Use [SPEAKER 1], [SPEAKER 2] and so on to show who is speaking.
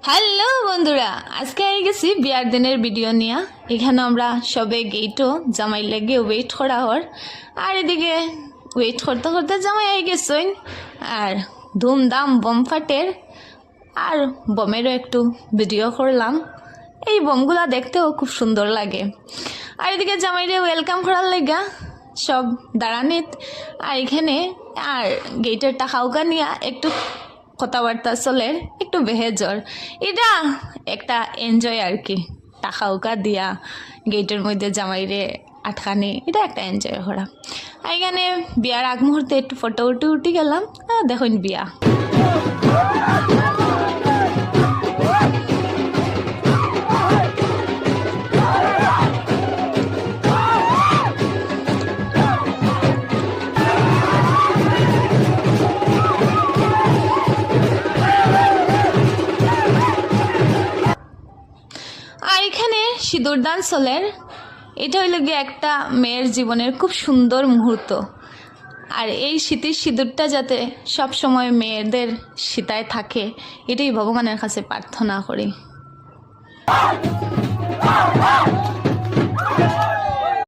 [SPEAKER 1] Hello বন্ধুরা, আজকে I গেছি বিয়ার দিনের ভিডিও নিয়ে। এখানে আমরা সবে গেটও জামাই লেগে ওয়েট করা হর, আর এদিকে ওয়েট করতে করতে জামাই আই গেছইন। আর ধুমধাম বম ফাটের, আর বমেরও একটু ভিডিও করলাম। এই বমগুলা দেখতেও খুব সুন্দর লাগে। আর এদিকে জামাইরে ওয়েলকাম করার লাগা সব দাঁড়ানিত, আর এখানে আর গেটের টাকাউকা নিয়ে একটু কথাবার্তা চলে, একটু বেহেজর। এটা একটা এনজয় আর কি, টাকা উকা দিয়া গেটের মধ্যে জামাইরে আটকানি, এটা একটা এনজয় করা। এখানে বিয়ার আগ মুহূর্তে একটু ফটো উঠে গেলাম। দেখুন বিয়া। আর এখানে সিঁদুরদান চলের, এটা হইল গিয়ে একটা মেয়ের জীবনের খুব সুন্দর মুহূর্ত। আর এই শীতের সিঁদুরটা যাতে সব সময় মেয়েদের সীতায় থাকে, এটাই ভগবানের কাছে প্রার্থনা করি।